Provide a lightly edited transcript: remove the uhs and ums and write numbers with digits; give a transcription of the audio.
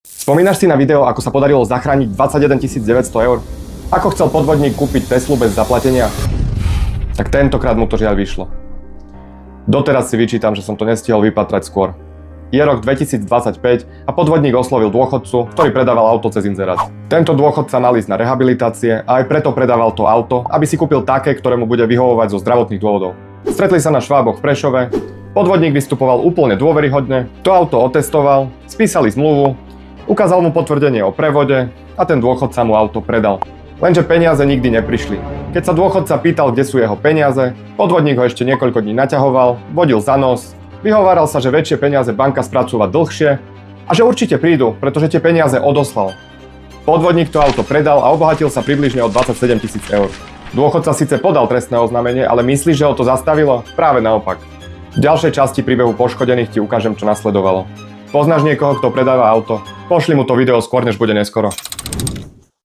Spomínaš si na video, ako sa podarilo zachrániť 21 900 eur? Ako chcel podvodník kúpiť Teslu bez zaplatenia? Tak tentokrát mu to žiaľ vyšlo. Doteraz si vyčítam, že som to nestihol vypatrať skôr. Je rok 2025 a podvodník oslovil dôchodcu, ktorý predával auto cez inzerát. Tento dôchodca mal ísť na rehabilitácie a aj preto predával to auto, aby si kúpil také, ktoré mu bude vyhovovať zo zdravotných dôvodov. Stretli sa na Šváboch v Prešove, podvodník vystupoval úplne dôveryhodne, to auto otestoval, spísali zmluvu, ukázal mu potvrdenie o prevode a ten dôchodca mu auto predal. Lenže peniaze nikdy neprišli. Keď sa dôchodca pýtal, kde sú jeho peniaze, podvodník ho ešte niekoľko dní naťahoval, vodil za nos, vyhováral sa, že väčšie peniaze banka spracúva dlhšie a že určite prídu, pretože tie peniaze odoslal. Podvodník to auto predal a obohatil sa približne o 27 000 eur. Dôchodca síce podal trestné oznámenie, ale myslíš, že ho to zastavilo? Práve naopak. V ďalšej časti príbehu poškodených ti ukážem, čo nasledovalo. Poznáš niekoho, kto predáva auto? Pošli mu to video skôr, než bude neskoro.